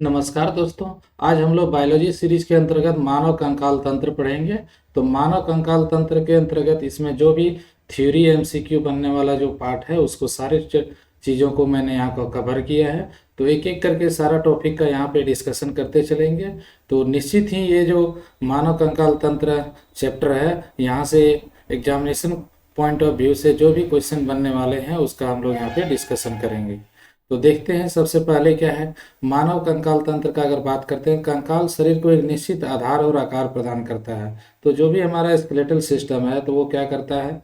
नमस्कार दोस्तों। आज हम लोग बायोलॉजी सीरीज के अंतर्गत मानव कंकाल तंत्र पढ़ेंगे। तो मानव कंकाल तंत्र के अंतर्गत इसमें जो भी थ्योरी एमसीक्यू बनने वाला जो पार्ट है उसको सारे चीज़ों को मैंने यहाँ को कवर किया है। तो एक एक करके सारा टॉपिक का यहाँ पे डिस्कशन करते चलेंगे। तो निश्चित ही ये जो मानव कंकाल तंत्र चैप्टर है, यहाँ से एग्जामिनेशन पॉइंट ऑफ व्यू से जो भी क्वेश्चन बनने वाले हैं उसका हम लोग यहाँ पे डिस्कशन करेंगे। तो देखते हैं सबसे पहले क्या है। मानव कंकाल तंत्र का अगर बात करते हैं, कंकाल शरीर को एक निश्चित आधार और आकार प्रदान करता है। तो जो भी हमारा स्केलेटल सिस्टम है तो वो क्या करता है,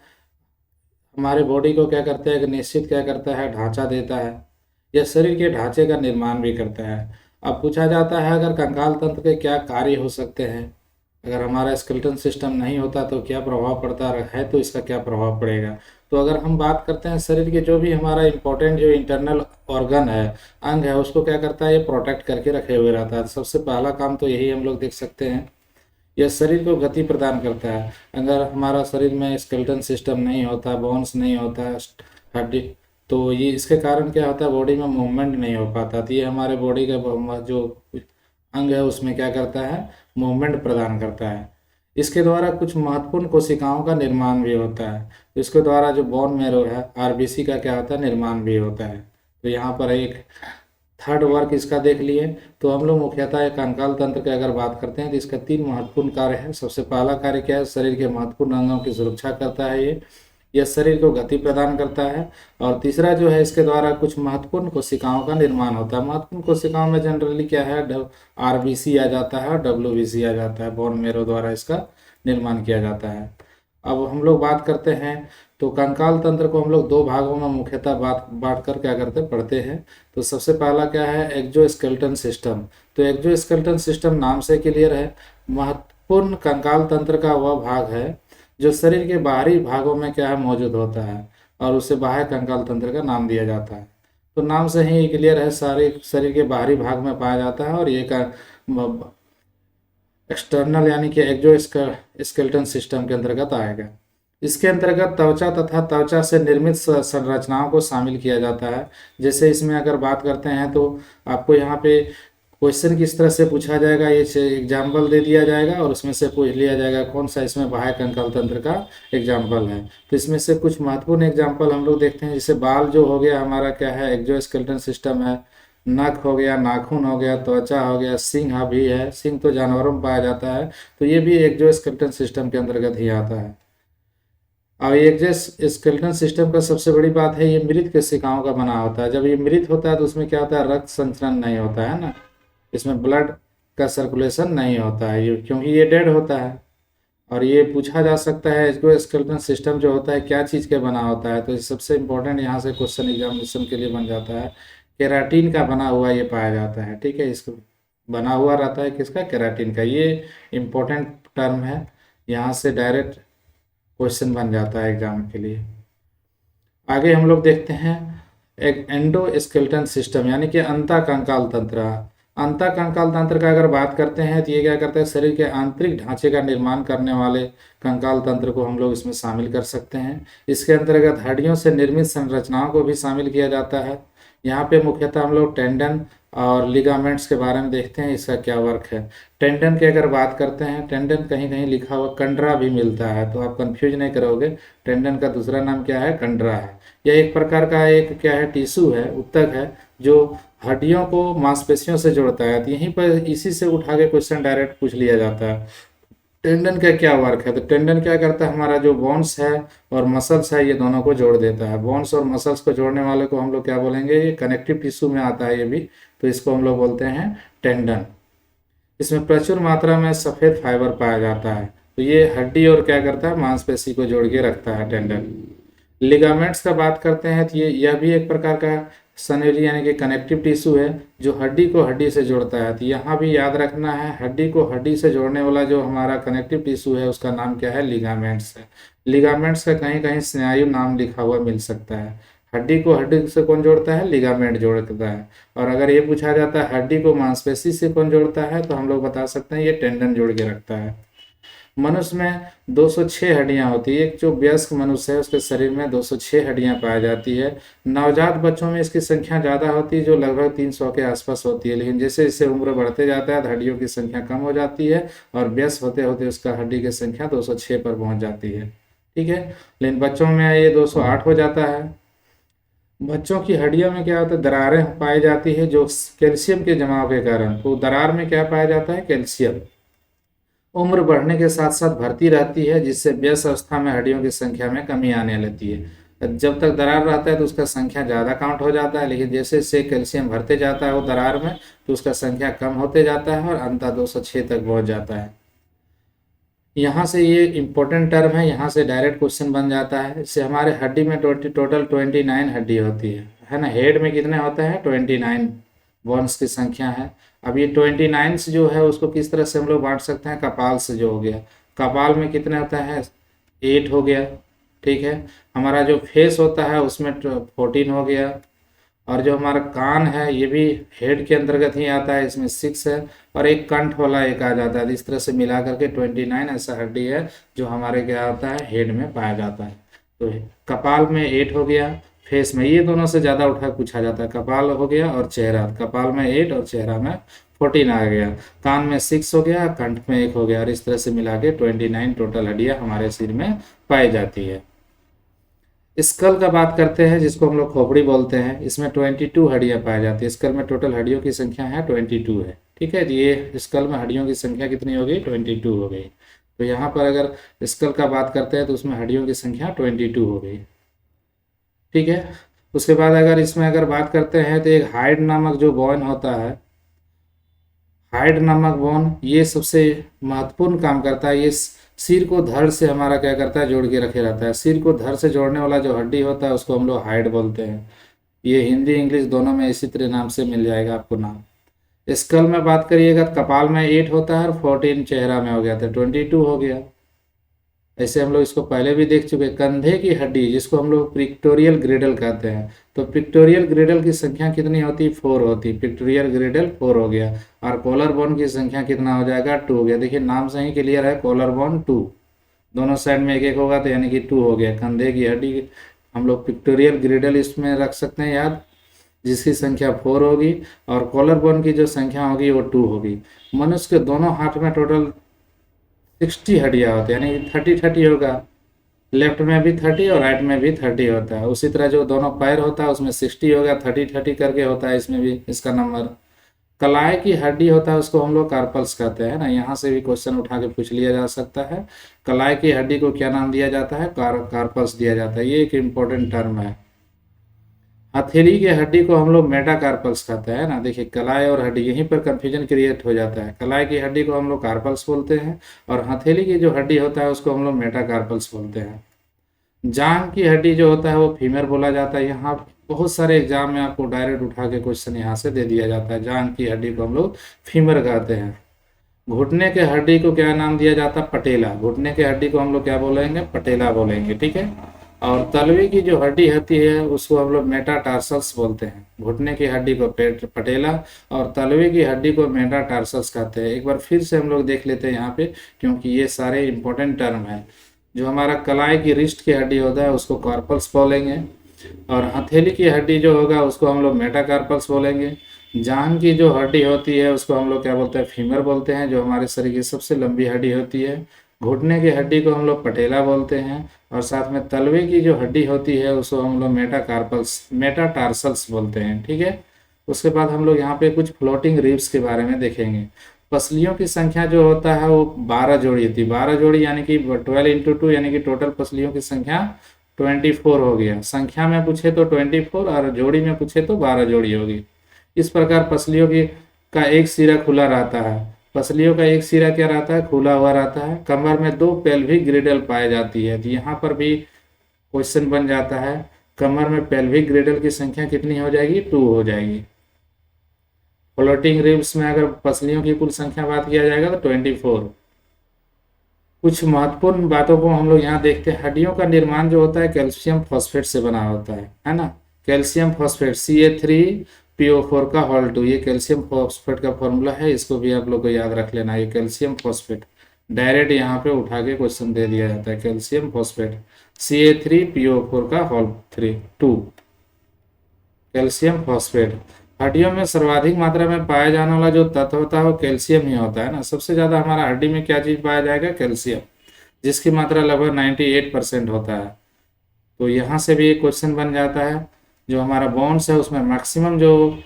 हमारे बॉडी को क्या करता है, एक निश्चित क्या करता है, ढांचा देता है। यह शरीर के ढांचे का निर्माण भी करता है। अब पूछा जाता है अगर कंकाल तंत्र के क्या कार्य हो सकते हैं, अगर हमारा स्केलेटन सिस्टम नहीं होता तो क्या प्रभाव पड़ता है, तो इसका क्या प्रभाव पड़ेगा। तो अगर हम बात करते हैं शरीर के जो भी हमारा इंपॉर्टेंट जो इंटरनल ऑर्गन है, अंग है, उसको क्या करता है, ये प्रोटेक्ट करके रखे हुए रहता है। सबसे पहला काम तो यही हम लोग देख सकते हैं। यह शरीर को गति प्रदान करता है। अगर हमारा शरीर में स्केलेटन सिस्टम नहीं होता, बोन्स नहीं होता, हड्डी, तो ये इसके कारण क्या होता है, बॉडी में मूवमेंट नहीं हो पाता। तो ये हमारे बॉडी का जो अंग है उसमें क्या करता है, मूवमेंट प्रदान करता है। इसके द्वारा कुछ महत्वपूर्ण कोशिकाओं का निर्माण भी होता है। तो इसके द्वारा जो बोन मैरो है, आरबीसी का क्या होता है, निर्माण भी होता है। तो यहाँ पर एक थर्ड वर्क इसका देख लिए। तो हम लोग मुख्यतः कंकाल तंत्र की अगर बात करते हैं तो इसका 3 महत्वपूर्ण कार्य है। सबसे पहला कार्य क्या है, शरीर के महत्वपूर्ण अंगों की सुरक्षा करता है। यह शरीर को गति प्रदान करता है। और तीसरा जो है, इसके द्वारा कुछ महत्वपूर्ण कोशिकाओं का निर्माण होता है। महत्वपूर्ण कोशिकाओं में जनरली क्या है, आरबीसी आ जाता है और डब्ल्यूबीसी आ जाता है। बोन मेरो द्वारा इसका निर्माण किया जाता है। अब हम लोग बात करते हैं, तो कंकाल तंत्र को हम लोग 2 भागों में मुख्यतः बांट कर क्या करते हैं, पढ़ते हैं। तो सबसे पहला क्या है, एक्सोस्केलेटन सिस्टम। तो एक्सोस्केलेटन सिस्टम नाम से क्लियर है, महत्वपूर्ण कंकाल तंत्र का वह भाग है जो शरीर के बाहरी भागों में क्या है, मौजूद होता है, और उसे बाह्य कंकाल तंत्र का नाम दिया जाता है। तो नाम से ही क्लियर है, सारे शरीर के बाहरी भाग में पाया जाता है। और ये का एक्सटर्नल यानी कि एक्सोस्केलेटन सिस्टम के अंतर्गत आएगा। इसके अंतर्गत त्वचा तथा त्वचा से निर्मित संरचनाओं को शामिल किया जाता है। जैसे इसमें अगर बात करते हैं तो आपको यहाँ पे क्वेश्चन किस तरह से पूछा जाएगा, ये एग्जाम्पल दे दिया जाएगा और उसमें से पूछ लिया जाएगा कौन सा इसमें बाह्य कंकाल तंत्र का एग्जाम्पल है। तो इसमें से कुछ महत्वपूर्ण एग्जाम्पल हम लोग देखते हैं। जैसे बाल जो हो गया हमारा क्या है, एक्सोस्केलेटन सिस्टम है। नख हो गया, नाखून हो गया, त्वचा हो गया, सिंह भी है। सिंह तो जानवरों में पाया जाता है, तो ये भी एक्सोस्केलेटन सिस्टम के अंतर्गत ही आता है। और एक्सोस्केलेटन सिस्टम का सबसे बड़ी बात है, ये मृत कोशिकाओं का बना होता है। जब ये मृत होता है तो उसमें क्या होता है, रक्त संचरण नहीं होता है ना, इसमें ब्लड का सर्कुलेशन नहीं होता है, ये क्योंकि ये डेड होता है। और ये पूछा जा सकता है एक्सोस्केलेटन सिस्टम जो होता है क्या चीज़ के बना होता है। तो सबसे इम्पोर्टेंट यहाँ से क्वेश्चन एग्जामिनेशन के लिए बन जाता है, केराटिन का बना हुआ ये पाया जाता है। ठीक है, इसको बना हुआ रहता है किसका, केराटिन का। ये इम्पोर्टेंट टर्म है, यहाँ से डायरेक्ट क्वेश्चन बन जाता है एग्जाम के लिए। आगे हम लोग देखते हैं एक एंडोस्केलेटन सिस्टम यानी कि अंतःकंकाल तंत्र। अंतःकंकाल तंत्र का अगर बात करते हैं तो ये क्या करता है, शरीर के आंतरिक ढांचे का निर्माण करने वाले कंकाल तंत्र को हम लोग इसमें शामिल कर सकते हैं। इसके अंतर्गत हड्डियों से निर्मित संरचनाओं को भी शामिल किया जाता है। यहाँ पे मुख्यतः हम लोग टेंडन और लिगामेंट्स के बारे में देखते हैं, इसका क्या वर्क है। टेंडन की अगर बात करते हैं, टेंडन कहीं कहीं लिखा हुआ कंडरा भी मिलता है, तो आप कंफ्यूज नहीं करोगे। टेंडन का दूसरा नाम क्या है, कंडरा है। यह एक प्रकार का एक क्या है, टिश्यू है, ऊतक है, जो हड्डियों को मांसपेशियों से जोड़ता है। तो यहीं पर इसी से उठा के क्वेश्चन डायरेक्ट पूछ लिया जाता है, टेंडन का क्या वर्क है। तो टेंडन क्या करता है, हमारा जो बोन्स है और मसल्स है, ये दोनों को जोड़ देता है। बोन्स और मसल्स को जोड़ने वाले को हम लोग क्या बोलेंगे, ये कनेक्टिव टिश्यू में आता है ये भी, तो इसको हम लोग बोलते हैं टेंडन। इसमें प्रचुर मात्रा में सफ़ेद फाइबर पाया जाता है। तो ये हड्डी और क्या करता है, मांसपेशी को जोड़ के रखता है टेंडन। लिगामेंट्स का बात करते हैं तो ये यह भी एक प्रकार का सनेरी यानी कि कनेक्टिव टिश्यू है, जो हड्डी को हड्डी से जोड़ता है। तो यहाँ भी याद रखना है, हड्डी को हड्डी से जोड़ने वाला जो हमारा कनेक्टिव टिश्यू है उसका नाम क्या है, लिगामेंट्स है। लिगामेंट्स का कहीं कहीं स्नायु नाम लिखा हुआ मिल सकता है। हड्डी को हड्डी से कौन जोड़ता है, लिगामेंट जोड़ता है। और अगर ये पूछा जाता है हड्डी को मांसपेशी से कौन जोड़ता है, तो हम लोग बता सकते हैं ये टेंडन जोड़ के रखता है। मनुष्य में 206 हड्डियां होती है। एक जो वयस्क मनुष्य है उसके शरीर में 206 हड्डियां पाई जाती है। नवजात बच्चों में इसकी संख्या ज़्यादा होती है, जो लगभग 300 के आसपास होती है, लेकिन जैसे जैसे उम्र बढ़ते जाता है तो हड्डियों की संख्या कम हो जाती है और वयस्क होते होते उसका हड्डी की संख्या 206 पर पहुंच जाती है। ठीक है, लेकिन बच्चों में ये 208 हो जाता है। बच्चों की हड्डियों में क्या होता है, दरारें पाई जाती है जो कैल्शियम के जमाव के कारण। तो दरार में क्या पाया जाता है, कैल्शियम। उम्र बढ़ने के साथ साथ बढ़ती रहती है, जिससे व्यस्त अवस्था में हड्डियों की संख्या में कमी आने लगती है। जब तक दरार रहता है तो उसका संख्या ज़्यादा काउंट हो जाता है, लेकिन जैसे जैसे कैल्शियम भरते जाता है वो दरार में, तो उसका संख्या कम होते जाता है और अंततः 206 तक पहुंच जाता है। यहाँ से ये इम्पोर्टेंट टर्म है, यहाँ से डायरेक्ट क्वेश्चन बन जाता है। इससे हमारे हड्डी में टोटल 29 हड्डी होती है ना। हेड में कितने होते हैं, 29 बोन्स की संख्या है। अब ये 29 जो है उसको किस तरह से हम लोग बांट सकते हैं, कपाल से जो हो गया। कपाल में कितने होता है, 8 हो गया। ठीक है, हमारा जो फेस होता है उसमें 14 हो गया। और जो हमारा कान है ये भी हेड के अंतर्गत ही आता है, इसमें 6 है। और एक कंठ वाला एक आ जाता है। इस तरह से मिला करके 29 ऐसा हड्डी है जो हमारे क्या होता है, हेड में पाया जाता है। तो कपाल में 8 हो गया, फेस में ये दोनों से ज़्यादा उठा पूछा जाता है। कपाल हो गया और चेहरा, कपाल में 8 और चेहरा में 14 आ गया। कान में 6 हो गया, कंठ में 1 हो गया, और इस तरह से मिला के 29 टोटल हड्डियाँ हमारे शरीर में पाई जाती है। स्कल का बात करते हैं, जिसको हम लोग खोपड़ी बोलते हैं। इसमें 22 हड्डियां पाई जाती है। स्कल में टोटल हड्डियों की संख्या है 22 है। ठीक है, ये स्कल में हड्डियों की संख्या कितनी हो गई, 22 हो गई। तो यहाँ पर अगर स्कल का बात करते हैं तो उसमें हड्डियों की संख्या 22 हो गई। ठीक है, उसके बाद अगर इसमें अगर बात करते हैं तो एक हाइड नामक जो बोन होता है, हाइड नामक बोन, ये सबसे महत्वपूर्ण काम करता है। ये सिर को धड़ से हमारा क्या करता है, जोड़ के रखे रहता है। सिर को धड़ से जोड़ने वाला जो हड्डी होता है उसको हम लोग हाइड बोलते हैं। ये हिंदी इंग्लिश दोनों में इसी तरह नाम से मिल जाएगा आपको नाम। स्कल में बात करिएगा तो कपाल में 8 होता है और 14 चेहरा में हो गया, तो 22 हो गया। ऐसे हम लोग इसको पहले भी देख चुके। कंधे की हड्डी, जिसको हम लोग पिक्टोरियल ग्रेडल कहते हैं, तो पिक्टोरियल ग्रेडल की संख्या कितनी होती, 4 होती। पिक्टोरियल ग्रेडल 4 हो गया। और कॉलर बोन की संख्या कितना हो जाएगा, 2 हो गया। देखिए नाम से ही क्लियर है, कॉलर बोन 2, दोनों साइड में एक एक होगा तो यानी कि 2 हो गया। कंधे की हड्डी हम लोग पिक्टोरियल ग्रेडल इसमें रख सकते हैं याद, जिसकी संख्या 4 होगी। और कॉलर बोन की जो संख्या होगी वो 2 होगी। मनुष्य के दोनों हाथ में टोटल 60 हड्डियाँ होती है, यानी 30 होगा। लेफ्ट में भी 30 और राइट में भी 30 होता है। उसी तरह जो दोनों पैर होता है उसमें 60 होगा, 30 करके होता है इसमें भी इसका नंबर। कलाई की हड्डी होता है उसको हम लोग कार्पल्स कहते हैं ना। यहाँ से भी क्वेश्चन उठा के पूछ लिया जा सकता है। कलाई की हड्डी को क्या नाम दिया जाता है, कार्पल्स दिया जाता है। ये एक इम्पोर्टेंट टर्म है। हथेली की हड्डी को हम लोग मेटाकार्पल्स कहते हैं ना। देखिए कलाई और हड्डी, यहीं पर कंफ्यूजन क्रिएट हो जाता है। कलाई की हड्डी को हम लोग कार्पल्स बोलते हैं और हथेली की जो हड्डी होता है उसको हम लोग मेटाकार्पल्स बोलते हैं। जांघ की हड्डी जो होता है वो फीमर बोला जाता है। यहाँ बहुत सारे एग्जाम में आपको डायरेक्ट उठा के क्वेश्चन यहाँ से दे दिया जाता है। जांघ की हड्डी को हम लोग फीमर कहते हैं। घुटने के हड्डी को क्या नाम दिया जाता है, पटेला। घुटने के हड्डी को हम लोग क्या बोलेंगे, पटेला बोलेंगे। ठीक है, और तलवे की जो हड्डी होती है उसको हम लोग मेटाटार्सल्स बोलते हैं। घुटने की हड्डी को पटेला और तलवे की हड्डी को मेटाटार्सल्स कहते हैं। एक बार फिर से हम लोग देख लेते हैं यहाँ पे, क्योंकि ये सारे इंपॉर्टेंट टर्म है। जो हमारा कलाई की रिस्ट की हड्डी होता है उसको कार्पल्स बोलेंगे, और हथेली की हड्डी जो होगा उसको हम लोग मेटाकार्पल्स बोलेंगे। जांघ की जो हड्डी होती है उसको हम लोग क्या बोलते हैं, फीमर बोलते हैं, जो हमारे शरीर की सबसे लंबी हड्डी होती है। घुटने की हड्डी को हम लोग पटेला बोलते हैं, और साथ में तलवे की जो हड्डी होती है उसको हम लोग मेटाटार्सल्स बोलते हैं। ठीक है, उसके बाद हम लोग यहाँ पे कुछ फ्लोटिंग रिब्स के बारे में देखेंगे। पसलियों की संख्या जो होता है वो 12 जोड़ी होती है। 12 जोड़ी यानी कि 12 इंटू 2, यानी कि टोटल पसलियों की संख्या 24 हो गया। संख्या में पूछे तो 24 और जोड़ी में पूछे तो 12 जोड़ी होगी। इस प्रकार पसलियों की का एक सिरा खुला रहता है। पसलियों का एक सिरा क्या रहता है, खुला हुआ रहता है। कमर में 2 पेल्विक ग्रिडल पाई जाती है। तो यहाँ पर भी क्वेश्चन बन जाता है, कमर में पेल्विक ग्रिडल की संख्या कितनी हो जाएगी, 2 हो जाएगी। फ्लोटिंग रिब्स में अगर पसलियों की कुल संख्या बात किया जाएगा तो 24। कुछ महत्वपूर्ण बातों को हम लोग यहाँ देखते हैं। हड्डियों का निर्माण जो होता है कैल्शियम फॉस्फेट से बना होता है ना। कैल्शियम फॉस्फेट CA3PO4 का होल 2, ये कैल्शियम फॉस्फेट का फॉर्मूला है। इसको भी आप लोग को याद रख लेना, ये कैल्शियम फॉस्फेट। डायरेक्ट यहाँ पे उठा के क्वेश्चन दे दिया जाता है। कैल्शियम फॉस्फेट CA3PO4 का होल 2 कैल्शियम फॉस्फेट। हड्डियों में सर्वाधिक मात्रा में पाया जाने वाला जो तत्व होता है वो कैल्शियम ही होता है ना। सबसे ज़्यादा हमारा हड्डी में क्या चीज़ पाया जाएगा? कैल्शियम, जिसकी मात्रा लगभग 98% होता है। तो यहाँ से भी एक क्वेश्चन बन जाता है, जो हमारा बोन्स है उसमें मैक्सिमम जो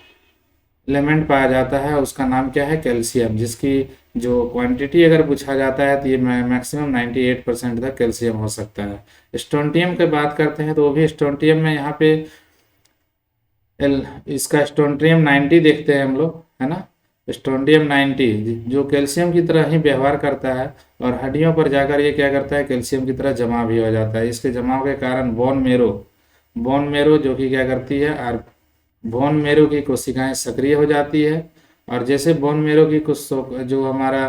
एलिमेंट पाया जाता है उसका नाम क्या है? कैल्शियम, जिसकी जो क्वांटिटी अगर पूछा जाता है तो ये मैक्सिमम 98% तक कैल्शियम हो सकता है। स्टोंटियम की बात करते हैं तो वो भी स्टोंटियम में यहाँ पे इसका स्टोंटियम 90 देखते हैं हम लोग, है ना। स्टोंटियम 90 जो कैल्शियम की तरह ही व्यवहार करता है और हड्डियों पर जाकर ये क्या करता है? कैल्शियम की तरह जमा भी हो जाता है। इसके जमाव के कारण बोन मेरो जो कि क्या करती है? और बोन मेरो की कोशिकाएं सक्रिय हो जाती है। और जैसे बोन मेरो की कुछ जो हमारा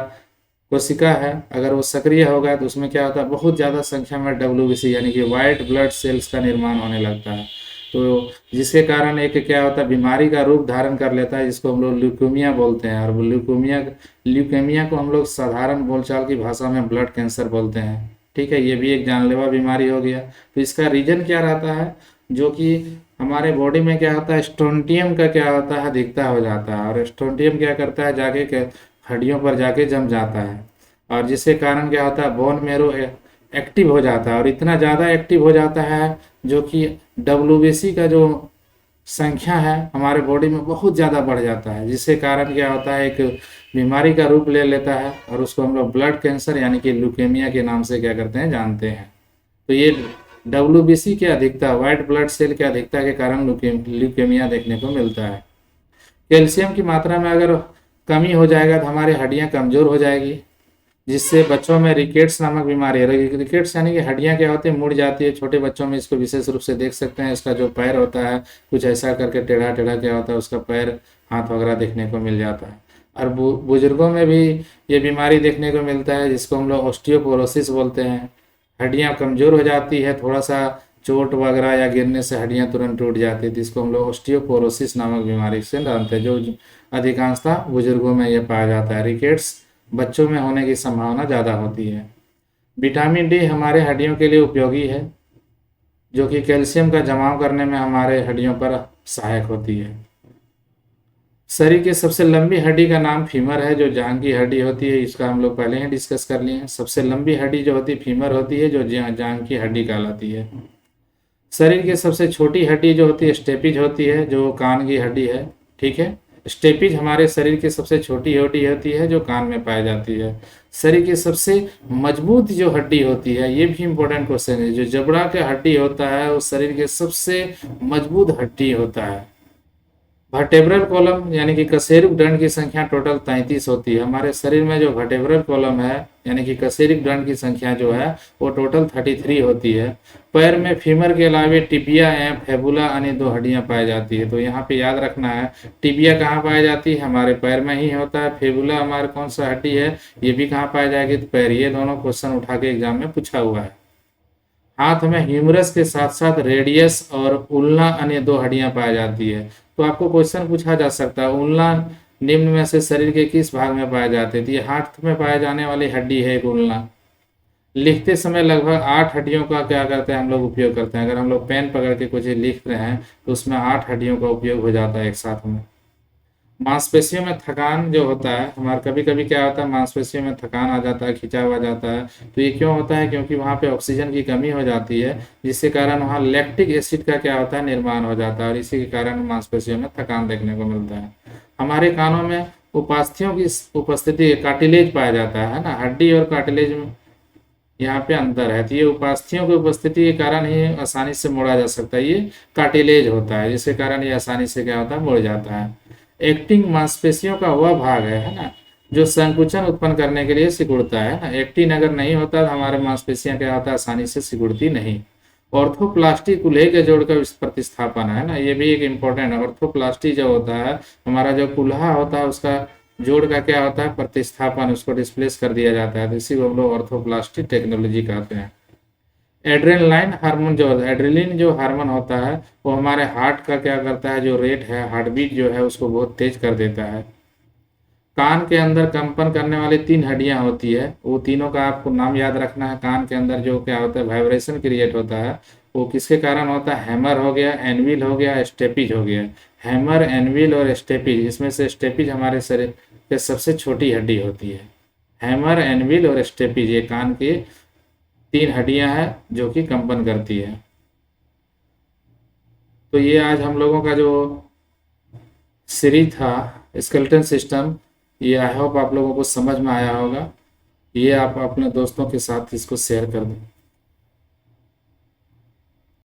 कोशिका है अगर वो सक्रिय होगा तो उसमें क्या होता है? बहुत ज़्यादा संख्या में WBC यानी कि वाइट ब्लड सेल्स का निर्माण होने लगता है। तो जिसके कारण एक क्या होता है? बीमारी का रूप धारण कर लेता है, जिसको हम लोग ल्यूकेमिया बोलते हैं। और ल्यूकेमिया को हम लोग साधारण बोलचाल की भाषा में ब्लड कैंसर बोलते हैं। ठीक है, ये भी एक जानलेवा बीमारी हो गया। तो इसका रीजन क्या रहता है? जो कि हमारे बॉडी में क्या होता है? स्टोंटियम का क्या होता है? अधिकता हो जाता है। और स्टोंटियम क्या करता है? जाके हड्डियों पर जाके जम जाता है। और जिसके कारण क्या होता है? बोन मेरो एक्टिव हो जाता है और इतना ज़्यादा एक्टिव हो जाता है जो कि WBC का जो संख्या है हमारे बॉडी में बहुत ज़्यादा बढ़ जाता है, जिसके कारण क्या होता है? एक बीमारी का रूप ले लेता है और उसको हम लोग ब्लड कैंसर यानी कि ल्यूकेमिया के नाम से क्या करते हैं? जानते हैं। तो ये WBC की अधिकता, वाइट ब्लड सेल की अधिकता के कारण ल्यूकेमिया देखने को मिलता है। कैल्शियम की मात्रा में अगर कमी हो जाएगा तो हमारी हड्डियां कमज़ोर हो जाएगी, जिससे बच्चों में रिकेट्स नामक बीमारी है। रिकेट्स यानी कि हड्डियां क्या होती है? मुड़ जाती है। छोटे बच्चों में इसको विशेष रूप से देख सकते हैं। इसका जो पैर होता है कुछ ऐसा करके टेढ़ा टेढ़ा क्या होता है? उसका पैर हाथ वगैरह देखने को मिल जाता है। और बुजुर्गों में भी ये बीमारी देखने को मिलता है, जिसको हम लोग ऑस्टियोपोरोसिस बोलते हैं। हड्डियां कमज़ोर हो जाती है, थोड़ा सा चोट वगैरह या गिरने से हड्डियां तुरंत टूट जाती है, जिसको हम लोग ऑस्टियोपोरोसिस नामक बीमारी से जानते हैं, जो अधिकांशतः बुजुर्गों में यह पाया जाता है। रिकेट्स बच्चों में होने की संभावना ज़्यादा होती है। विटामिन डी हमारे हड्डियों के लिए उपयोगी है, जो कि कैल्शियम का जमाव करने में हमारे हड्डियों पर सहायक होती है। शरीर की सबसे लंबी हड्डी का नाम फीमर है, जो जांघ की हड्डी होती है। इसका हम लोग पहले ही डिस्कस कर लिए हैं। सबसे लंबी हड्डी जो होती है फीमर होती है, जो जांघ की हड्डी कहलाती है। शरीर की सबसे छोटी हड्डी जो होती है स्टेपिज होती है, जो कान की हड्डी है। ठीक है, स्टेपिज हमारे शरीर की सबसे छोटी हड्डी होती है, जो कान में पाई जाती है। शरीर की सबसे मजबूत जो हड्डी होती है, ये भी इंपॉर्टेंट क्वेश्चन है, जो जबड़ा का हड्डी होता है वो शरीर के सबसे मजबूत हड्डी होता है। वर्टेब्रल कॉलम यानी कि कशेरुक दंड की संख्या टोटल 33 होती है। हमारे शरीर में जो वर्टेब्रल कॉलम है यानी कि कशेरुक दंड की संख्या जो है वो टोटल 33 होती है। पैर में फीमर के अलावे टिबिया एवं फेबुला अन्य 2 हड्डियां पाई जाती है। तो यहाँ पे याद रखना है, टिबिया कहाँ पाई जाती है? हमारे पैर में ही होता है। फेबुला हमारे कौन सा हड्डी है? ये भी कहाँ पाई जाएगी? तो पैर। ये दोनों क्वेश्चन उठा के एग्जाम में पूछा हुआ है। हाथ में ह्यूमरस के साथ साथ रेडियस और उल्ना अन्य 2 हड्डियां पाई जाती है। तो आपको क्वेश्चन पूछा जा सकता है, उल्ना निम्न में से शरीर के किस भाग में पाए जाते हैं? तो ये हाथ में पाए जाने वाली हड्डी है एक उल्ना। लिखते समय लगभग 8 हड्डियों का क्या करते हैं हम लोग? उपयोग करते हैं। अगर हम लोग पेन पकड़ के कुछ लिख रहे हैं तो उसमें 8 हड्डियों का उपयोग हो जाता है एक साथ में। मांसपेशियों में थकान जो होता है हमारा, कभी कभी क्या होता है मांसपेशियों में थकान आ जाता है, खिंचाव आ जाता है। तो ये क्यों होता है? क्योंकि वहाँ पे ऑक्सीजन की कमी हो जाती है, जिसके कारण वहाँ लैक्टिक एसिड का क्या होता है? निर्माण हो जाता है और इसी के कारण मांसपेशियों में थकान देखने को मिलता है। हमारे कानों में उपास्थियों की उपस्थिति, कार्टिलेज पाया जाता है ना। हड्डी और कार्टिलेज में यहाँ पे अंतर है। तो ये उपास्थियों की उपस्थिति के कारण ही आसानी से मोड़ा जा सकता है। ये कार्टिलेज होता है, जिसके कारण ये आसानी से क्या होता है? मुड़ जाता है। एक्टिन मांसपेशियों का वह भाग है ना, जो संकुचन उत्पन्न करने के लिए सिकुड़ता है ना। एक्टिन अगर नहीं होता तो हमारे मांसपेशियां क्या होता है? आसानी से सिकुड़ती नहीं। ऑर्थोप्लास्टी कूल्हे के जोड़ का प्रतिस्थापन है ना, ये भी एक इम्पोर्टेंट है। ऑर्थोप्लास्टी जो होता है हमारा जो कूल्हा होता है उसका जोड़ का क्या होता है? प्रतिस्थापन, उसको डिस्प्लेस कर दिया जाता है। तो इसी को हम लोग ऑर्थोप्लास्टी टेक्नोलॉजी कहते हैं। एड्रेनलाइन हार्मोन जो एड्रेलिन जो हार्मोन होता है वो हमारे हार्ट का क्या करता है? जो रेट है, हार्ट बीट जो है उसको बहुत तेज कर देता है। कान के अंदर कंपन करने वाली 3 हड्डियां होती है, वो तीनों का आपको नाम याद रखना है। कान के अंदर जो क्या होता है, वाइब्रेशन क्रिएट होता है, वो किसके कारण होता है? हैमर हो गया, एनविल हो गया, स्टेपिज हो गया। हैमर, एनविल और स्टेपिज, इसमें से स्टेपिज हमारे शरीर के सबसे छोटी हड्डी होती है। हैमर, एनविल और स्टेपिज, ये कान की 3 हड्डियां हैं जो कि कंपन करती है। तो ये आज हम लोगों का जो सीरीज था स्केलेटन सिस्टम, ये आई होप आप लोगों को समझ में आया होगा। ये आप अपने दोस्तों के साथ इसको शेयर कर दें।